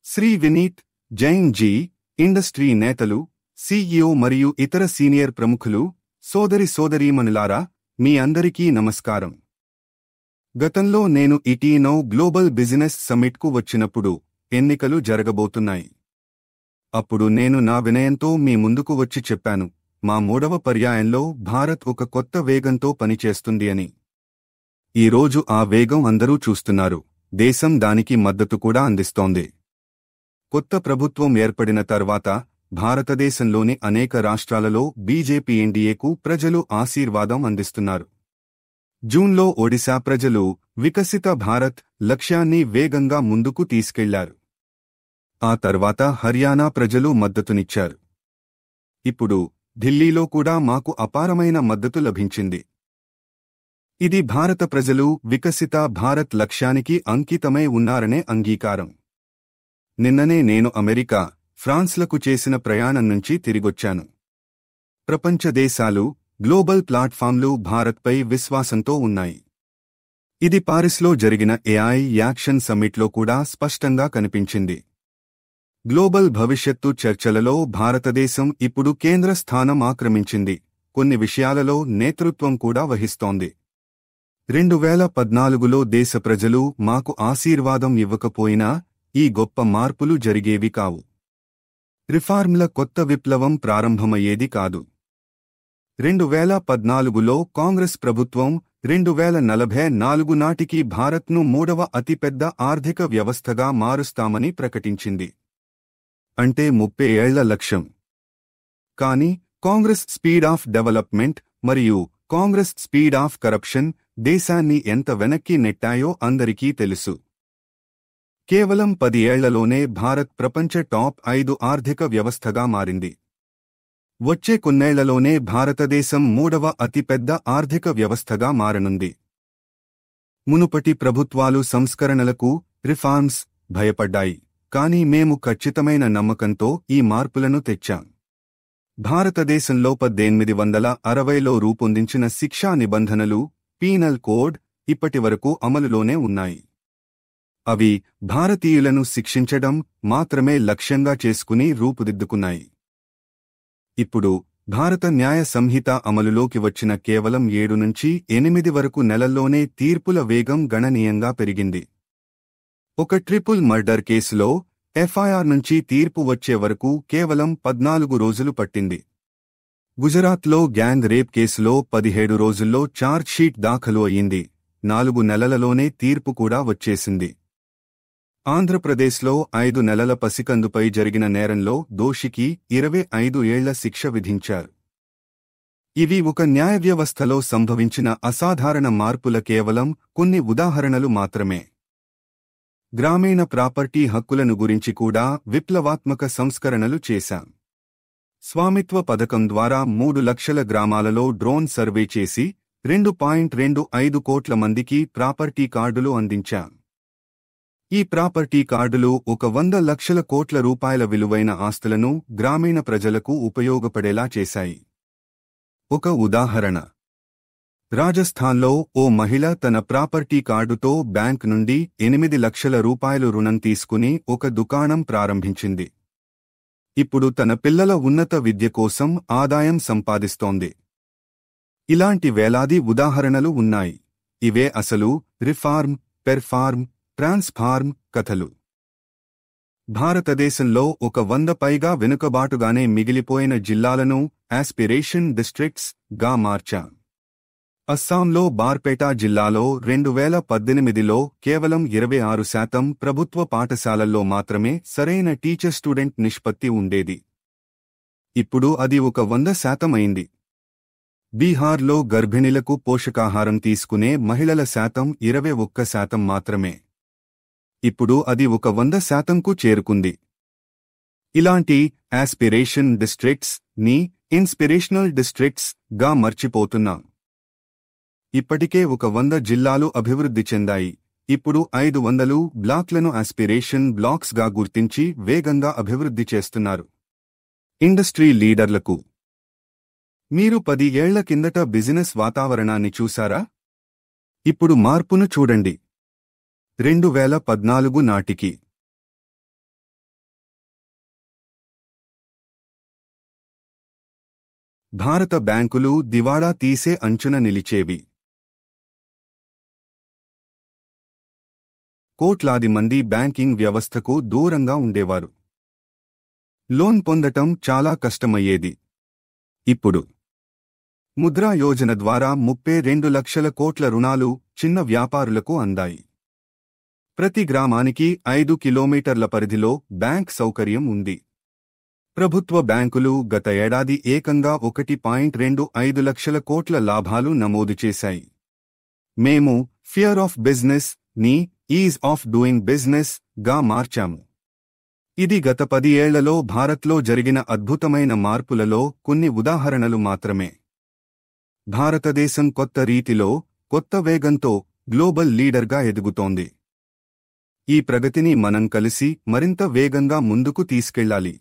Shri Vineet Jain G, industry నేతలు, CEO మరియు ఇతర సీనియర్ ప్రముఖులు, సోదరీమణులారా, మీ అందరికీ నమస్కారం. గతంలో నేను ఇటీనో గ్లోబల్ బిజినెస్ సమ్మిట్కు వచ్చినప్పుడు ఎన్నికలు జరగబోతున్నాయి. అప్పుడు నేను నా వినయంతో మీ ముందుకు వచ్చి చెప్పాను, మా మూడవ పర్యాయంలో భారత్ ఒక కొత్త వేగంతో పనిచేస్తుంది అని. ఈరోజు ఆ వేగం అందరూ చూస్తున్నారు. దేశం దానికి మద్దతు కూడా అందిస్తోంది. కొత్త ప్రభుత్వం ఏర్పడిన తర్వాత భారతదేశంలోని అనేక రాష్ట్రాలలో బీజేపీ ఎన్డీఏకు ప్రజలు ఆశీర్వాదం అందిస్తున్నారు. జూన్లో ఒడిశా ప్రజలు వికసిత భారత్ లక్ష్యాన్ని వేగంగా ముందుకు తీసుకెళ్లారు. ఆ తర్వాత హర్యానా ప్రజలు మద్దతునిచ్చారు. ఇప్పుడు ఢిల్లీలో కూడా మాకు అపారమైన మద్దతు లభించింది. ఇది భారత ప్రజలు వికసిత భారత్ లక్ష్యానికి అంకితమై ఉన్నారనే అంగీకారం. నిన్ననే నేను అమెరికా, ఫ్రాన్స్లకు చేసిన ప్రయాణం నుంచి తిరిగొచ్చాను. ప్రపంచ దేశాలు, గ్లోబల్ ప్లాట్ఫామ్లు భారత్పై విశ్వాసంతో ఉన్నాయి. ఇది పారిస్లో జరిగిన ఏఐ యాక్షన్ సమ్మిట్లో కూడా స్పష్టంగా కనిపించింది. గ్లోబల్ భవిష్యత్తు చర్చలలో భారతదేశం ఇప్పుడు కేంద్ర స్థానం ఆక్రమించింది. కొన్ని విషయాలలో నేతృత్వం కూడా వహిస్తోంది. 2014లో దేశ ప్రజలు మాకు ఆశీర్వాదం ఇవ్వకపోయినా ఈ గొప్ప మార్పులు జరిగేవి కావు. రిఫార్మ్ల కొత్త విప్లవం ప్రారంభమయ్యేది కాదు. 2014లో కాంగ్రెస్ ప్రభుత్వం 2044 నాటికి భారత్ను మూడవ అతిపెద్ద ఆర్థిక వ్యవస్థగా మారుస్తామని ప్రకటించింది. అంటే 30 ఏళ్ల లక్ష్యం. కానీ కాంగ్రెస్ స్పీడ్ ఆఫ్ డెవలప్మెంట్ మరియు కాంగ్రెస్ స్పీడ్ ఆఫ్ కరప్షన్ దేశాన్ని ఎంత వెనక్కి నెట్టాయో అందరికీ తెలుసు. కేవలం 10 ఏళ్లలోనే భారత్ ప్రపంచ టాప్ 5 ఆర్థిక వ్యవస్థగా మారింది. వచ్చే కొన్నేళ్లలోనే భారతదేశం మూడవ అతిపెద్ద ఆర్థిక వ్యవస్థగా మారనుంది. మునుపటి ప్రభుత్వాలు సంస్కరణలకు, రిఫార్మ్స్ భయపడ్డాయి. కానీ మేము ఖచ్చితమైన నమ్మకంతో ఈ మార్పులను తెచ్చాం. భారతదేశంలో 1860లో రూపొందించిన శిక్షా నిబంధనలు, పీనల్ కోడ్ ఇప్పటివరకు అమలులోనే ఉన్నాయి. అవి భారతీయులను శిక్షించడం మాత్రమే లక్ష్యంగా చేసుకుని రూపుదిద్దుకున్నాయి. ఇప్పుడు భారత న్యాయ సంహిత అమలులోకి వచ్చిన కేవలం 7 నుంచి 8 వరకు నెలల్లోనే తీర్పుల వేగం గణనీయంగా పెరిగింది. ఒక ట్రిపుల్ మర్డర్ కేసులో ఎఫ్ఐఆర్ నుంచి తీర్పు వచ్చే వరకు కేవలం 14 రోజులు పట్టింది. గుజరాత్లో గ్యాంగ్ రేప్ కేసులో 17 రోజుల్లో ఛార్జ్షీట్ దాఖలు అయ్యింది. 4 నెలలలోనే తీర్పు కూడా వచ్చేసింది. ఆంధ్రప్రదేశ్లో 5 నెలల పసికందుపై జరిగిన నేరంలో దోషికి 25 ఏళ్ల శిక్ష విధించారు. ఇవి ఒక న్యాయ వ్యవస్థలో సంభవించిన అసాధారణ మార్పుల కేవలం కొన్ని ఉదాహరణలు మాత్రమే. గ్రామీణ ప్రాపర్టీ హక్కులను గురించి కూడా విప్లవాత్మక సంస్కరణలు చేశాం. స్వామిత్వ పథకం ద్వారా 3 లక్షల గ్రామాలలో డ్రోన్ సర్వే చేసి 2.25 కోట్ల మందికి ప్రాపర్టీ కార్డులు అందించాం. ఈ ప్రాపర్టీ కార్డులు ఒక 100 లక్షల కోట్ల రూపాయల విలువైన ఆస్తులను గ్రామీణ ప్రజలకు ఉపయోగపడేలా చేశాయి. ఒక ఉదాహరణ: రాజస్థాన్లో ఓ మహిళ తన ప్రాపర్టీ కార్డుతో బ్యాంక్ నుండి 8 లక్షల రూపాయలు రుణం తీసుకుని ఒక దుకాణం ప్రారంభించింది. ఇప్పుడు తన పిల్లల ఉన్నత విద్య కోసం ఆదాయం సంపాదిస్తోంది. ఇలాంటి వేలాది ఉదాహరణలు ఉన్నాయి. ఇవే అసలు రిఫార్మ్, పెర్ఫార్మ్, ట్రాన్స్ఫార్మ్ కథలు. భారతదేశంలో ఒక 100 పైగా వెనుకబాటుగానే మిగిలిపోయిన జిల్లాలను ఆస్పిరేషన్ డిస్ట్రిక్ట్స్ గా మార్చాం. అస్సాంలో బార్పేటా జిల్లాలో 2018లో కేవలం 26% ప్రభుత్వ పాఠశాలల్లో మాత్రమే సరైన టీచర్-స్టూడెంట్ నిష్పత్తి ఉండేది. ఇప్పుడు అది ఒక 100% అయింది. బీహార్లో గర్భిణీలకు పోషకాహారం తీసుకునే మహిళల శాతం 21% మాత్రమే. ఇప్పుడు అది ఒక 100%కు చేరుకుంది. ఇలాంటి ఆస్పిరేషన్ డిస్ట్రిక్ట్స్ ని ఇన్స్పిరేషనల్ డిస్ట్రిక్ట్స్ గా మర్చిపోతున్నాం. ఇప్పటికే ఒక 100 జిల్లాలు అభివృద్ధి చెందాయి. ఇప్పుడు 500 బ్లాక్లను ఆస్పిరేషన్ బ్లాక్స్ గా గుర్తించి వేగంగా అభివృద్ధి చేస్తున్నారు. ఇండస్ట్రీ లీడర్లకు: మీరు 10 ఏళ్ల కిందట బిజినెస్ వాతావరణాన్ని చూశారా? ఇప్పుడు మార్పును చూడండి. 2014 నాటికి భారత బ్యాంకులు దివాళా తీసే అంచున నిలిచేవి. కోట్లాది మంది బ్యాంకింగ్ వ్యవస్థకు దూరంగా ఉండేవారు. లోన్ పొందటం చాలా కష్టమయ్యేది. ఇప్పుడు ముద్రా యోజన ద్వారా 32 లక్షల కోట్ల రుణాలు చిన్న వ్యాపారులకు అందాయి. ప్రతి గ్రామానికి 5 కిలోమీటర్ల పరిధిలో బ్యాంక్ సౌకర్యం ఉంది. ప్రభుత్వ బ్యాంకులు గత ఏడాది ఏకంగా 1.25 లక్షల కోట్ల లాభాలు నమోదు చేశాయి. మేము ఫియర్ ఆఫ్ బిజినెస్ ని ఈజ్ ఆఫ్ డూయింగ్ బిజినెస్ గా మార్చాము. ఇది గత 10 ఏళ్లలో భారత్లో జరిగిన అద్భుతమైన మార్పులలో కొన్ని ఉదాహరణలు మాత్రమే. భారతదేశం కొత్త రీతిలో, కొత్త వేగంతో గ్లోబల్ లీడర్గా ఎదుగుతోంది. ఈ ప్రగతిని మనం కలిసి మరింత వేగంగా ముందుకు తీసుకెళ్లాలి.